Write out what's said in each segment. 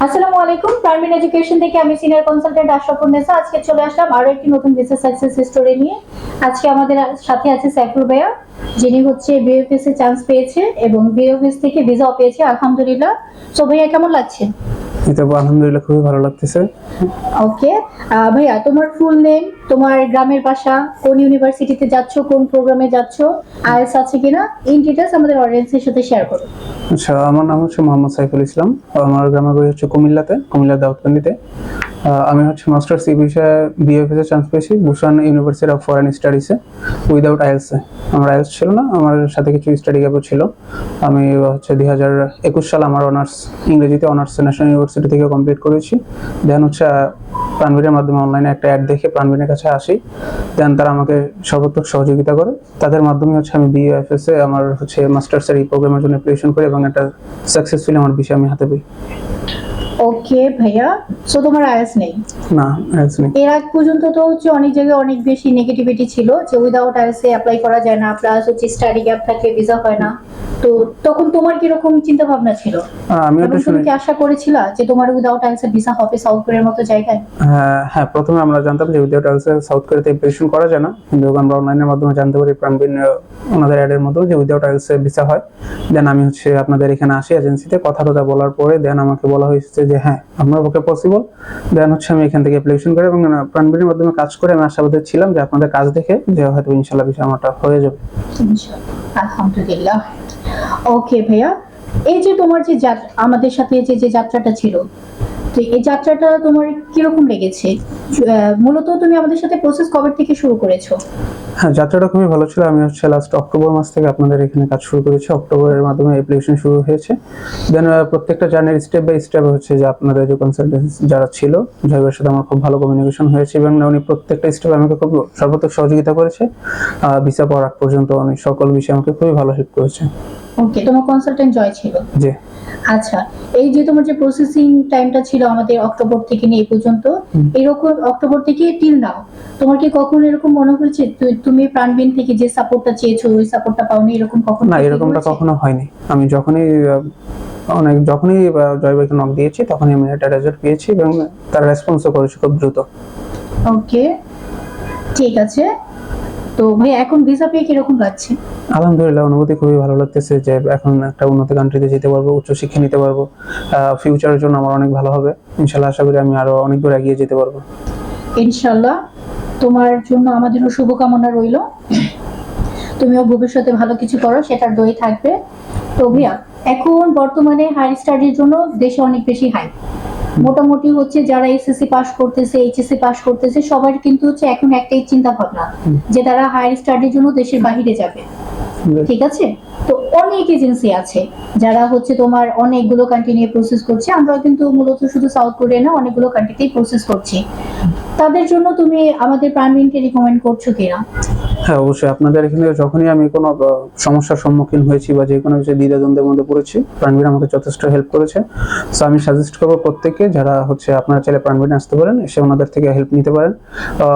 আসসালামু আলাইকুম। Primary education থেকে আমি সিনিয়র কনসালটেন্ট আশরাফুন্নেসা। আজকে চলে আসলাম আরো একটি নতুন বিজনেস সাকসেস স্টোরি নিয়ে। আজকে আমাদের সাথে আছে সাইফুল ভাইয়া, যিনি হচ্ছে বিএফএস এ চান্স পেয়েছে এবং বিএফএস থেকে ভিসাও পেয়েছে আলহামদুলিল্লাহ। সো ভাইয়া কেমন লাগছে? এটা আলহামদুলিল্লাহ খুবই ভালো লাগতেছে। ওকে, ভাইয়া তোমার ফুল নেম, তোমার গ্রামের বাসা, কোন ইউনিভার্সিটিতে যাচ্ছ, কোন প্রোগ্রামে যাচ্ছ, আইএলটিএস আছে কিনা, ইন ডিটেইলস আমাদের অডিয়েন্সের সাথে শেয়ার করো। আচ্ছা, আমার নাম হচ্ছে মোহাম্মদ সাইফুল ইসলাম। আমার গ্রামের বাড়ি হচ্ছে কুমিল্লা দাউদকান্দিতে। আমি হচ্ছে মাস্টার্স এই বিষয়ে বিএফএস এ চান্স পেয়েছি ভূষণ ইউনিভার্সিটি অফ ফরেন স্টাডিজে উইদাউট আইএলস এ। আমার আইএলস ছিল না, আমার সাথে কিছু স্টাডি গ্যাপও ছিল। আমি হচ্ছে 2021 সালে আমার অনার্স ইংরেজিতে অনার্স ন্যাশনাল ইউনিভার্সিটি থেকে কমপ্লিট করেছি। দেন হচ্ছে প্রাণবীরের মাধ্যমে অনলাইনে একটা অ্যাড দেখে প্রাণবীরের কাছে আসি। দেন তারা আমাকে সর্বোত্তম সহযোগিতা করে। তাদের মাধ্যমে হচ্ছে আমি বিএফএস এ আমার হচ্ছে মাস্টার্সের এই প্রোগ্রামের জন্য অ্যাপ্লিকেশন করি এবং একটা সাকসেসফুলি আমার বিষয় আমি হাতে পাই। ওকে ভাইয়া, সো তোমার আইএলটিএস নেই? না, আইএলস নেই। এর আগ পর্যন্ত তো হচ্ছে অনেক জায়গায় অনেক বেশি নেগেটিভিটি ছিল যে উইদাউট আইএলটিএস এ অ্যাপ্লাই করা যায় না, প্লাস হচ্ছে স্টাডি গ্যাপ থাকলে ভিসা হয় না। তো তখন তোমার কি রকম চিন্তা ভাবনা ছিল? আমি এবং তুমি কি আশা করেছিলা যে তোমার উইদাউট আইএলটিএস এর ভিসা হবে সাউথ কোরিয়ার মতো জায়গায়? হ্যাঁ, প্রথমে আমরা জানতাম যে উইদাউট আইএলস সাউথ কোরিয়াতে অ্যাপ্লিকেশন করা যায় না, কিন্তু আমরা অনলাইনের মাধ্যমে জানতে পারি প্রাণবিন ওনাদের অ্যাডের মাধ্যমে যে উইদাউট আইএলস ভিসা হয়। দেন আমি হচ্ছে আপনাদের এখানে আসি এজেন্সিতে, কথা বলার পরে দেন আমাকে বলা হয়েছে যে হ্যাঁ আপনার পক্ষে পসিবল। দেন হচ্ছে আমি এখান থেকে অ্যাপ্লিকেশন করি এবং প্রাণবিনের মাধ্যমে কাজ করে আমি আশাবাদী ছিলাম যে আপনাদের কাজ দেখে যে হয়তো ইনশাআল্লাহ বিষয় আমারটা হয়ে যাবে। আলহামদুলিল্লাহ। ওকে ভাইয়া, এই যে তোমার যে আমাদের সাথে যে যাত্রাটা ছিল, তো এই যাত্রাটা তোমার কিরকম লেগেছে? মূলত তুমি আমাদের সাথে প্রসেস কবে থেকে শুরু করেছো? হ্যাঁ, যাত্রাটা খুবই ভালো ছিল। আমি হচ্ছে লাস্ট অক্টোবর মাস থেকে আপনাদের এখানে কাজ শুরু করেছি। অক্টোবরের মাধ্যমে অ্যাপ্লিকেশন শুরু হয়েছে। দেন প্রত্যেকটা জার্নির স্টেপ বাই স্টেপ হচ্ছে যে আপনাদের যে কনসালটেন্ট যারা ছিল, জয়বের সাথে আমার খুব ভালো কমিউনিকেশন হয়েছে এবং উনি প্রত্যেকটা স্টেপে আমাকে খুব সর্বাত্মক সহযোগিতা করেছে। ভিসা পাওয়ার আগ পর্যন্ত উনি সকল বিষয়ে আমাকে খুবই ভালো হেল্প করেছে। ওকে, তোমার কনসালটেন্ট জয় ছিল? জি। আচ্ছা, এই যে তোমার যে প্রসেসিং টাইমটা ছিল আমাদের অক্টোবর থেকে নিয়ে এই পর্যন্ত, এরকম অক্টোবর থেকে টিল নাও, তোমার কি কখনো এরকম মনে হয়েছে তুমি প্রাণবিন থেকে যে সাপোর্টটা চেয়েছো ওই সাপোর্টটা পাওনি? এরকম কখনো? না, এরকমটা কখনো হয়নি। আমি যখনই জয় ভাইকে নক দিয়েছি তখনই আমি একটা রেজাল্ট পেয়েছি এবং তার রেসপন্সও করেছে খুব দ্রুত। ওকে, ঠিক আছে। তো ভাই এখন ভিসা পেয়ে কিরকম লাগছে? আলহামদুলিল্লাহ, অনুভূতি খুবই ভালো লাগতেছে যে এখন একটা উন্নত কান্ট্রিতে যেতে পারবো, উচ্চ শিক্ষা নিতে পারবো। ফিউচারের জন্য আমার অনেক ভালো হবে ইনশাআল্লাহ। আশা করি আমি আরো অনেক দূর এগিয়ে যেতে পারবো ইনশাআল্লাহ। তোমার জন্য আমাদেরও শুভকামনা রইল, তুমিও ভবিষ্যতে ভালো কিছু করো, সেটার দোয়াই থাকবে। তো ভাইয়া, এখন বর্তমানে হায়ার স্টাডির জন্য দেশে অনেক বেশি হাই, মোটামুটি হচ্ছে যারা এসএসসি পাস করতেছে, এইচএসসি পাস করতেছে, সবার কিন্তু হচ্ছে এখন একটাই চিন্তা ভাবনা যে তারা হায়ার স্টাডির জন্য দেশের বাইরে যাবে। ঠিক আছে, তো অনেক এজেন্সি আছে যারা হচ্ছে তোমার অনেকগুলো কান্ট্রি নিয়ে প্রসেস করছে। আমরা কিন্তু মূলত শুধু সাউথ কোরিয়া না, অনেকগুলো কান্ট্রিতেই প্রসেস করছি। তাদের জন্য তুমি আমাদের প্রাণবিনকে রিকমেন্ড করছো কিনা? হ্যাঁ, অবশ্যই। আপনাদের এখানে যখনই আমি কোনো সমস্যার সম্মুখীন হয়েছি বা যে কোনো কিছু দ্বিধাদ্বন্দ্বের মধ্যে পড়েছি, প্রাণবিন আমাকে যথেষ্ট হেল্প করেছে। সো আমি সাজেস্ট করবো প্রত্যেককে যারা হচ্ছে আপনারা চাইলে প্রাণবিনে আসতে পারেন, এসে ওনাদের থেকে হেল্প নিতে পারেন।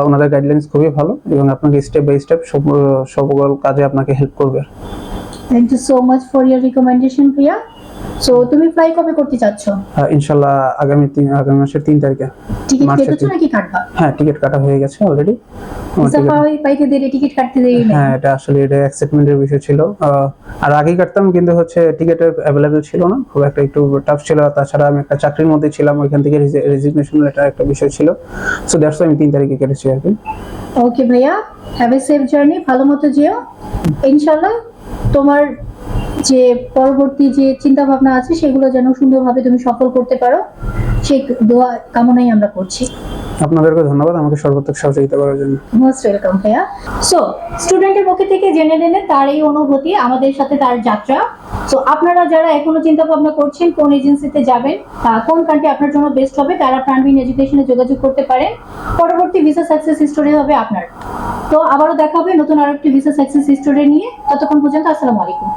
ওনাদের গাইডলাইন্স খুবই ভালো এবং আপনাকে স্টেপ বাই স্টেপ সকল কাজে আপনাকে হেল্প করবে। Thank you so much for your recommendation Priya. So তুমি ফ্লাই কবে করতে চাচ্ছ? ইনশাআল্লাহ আগামী মাসের 3 তারিখে। টিকিট কেটেছো নাকি কাটবা? হ্যাঁ, টিকিট কাটা হয়ে গেছে অলরেডি। ভিসা পাইতে দেরি, টিকিট কাটতে দেরি না? হ্যাঁ, এটা আসলে এটা অ্যাকসেপ্টমেন্টের বিষয় ছিল। আর আগেই কাটতাম কিন্তু হচ্ছে টিকিটের অ্যাভেলেবল ছিল না, খুব একটা একটু টাফ ছিল। তাছাড়া আমি একটা চাকরির মধ্যে ছিলাম, ওইখান থেকে রেজিগনেশন এটা একটা বিষয় ছিল। সো দ্যাটস আমি 3 তারিখে কেটেছি আর কি। ওকে ভাইয়া, হ্যাভ এ সেফ জার্নি, ভালো মতো যেও ইনশাআল্লাহ। তোমার যে পরবর্তী যে চিন্তা ভাবনা আছে সেগুলো যেন সুন্দরভাবে তুমি সফল করতে পারো, সেই দোয়া কামনাই আমরা করছি। আপনাদেরকে ধন্যবাদ আমাকে সর্বোত্তম সহযোগিতা করার জন্য। মোস্ট ওয়েলকাম ভাইয়া। সো স্টুডেন্টের পক্ষ থেকে জেনে নেন তার এই অনুভূতি, আমাদের সাথে তার যাত্রা। সো আপনারা যারা এখনো চিন্তা ভাবনা করছেন কোন এজেন্সিতে যাবেন, কোন কান্ট্রি আপনার জন্য বেস্ট হবে, তারা প্রাণবিন এডুকেশনে যোগাযোগ করতে পারেন। পরবর্তী ভিসা সাকসেস স্টোরি হবে আপনার। তো আবারও দেখা হবে নতুন আরেকটি ভিসা সাকসেস স্টোরি নিয়ে। ততক্ষণ পর্যন্ত আসসালামু আলাইকুম।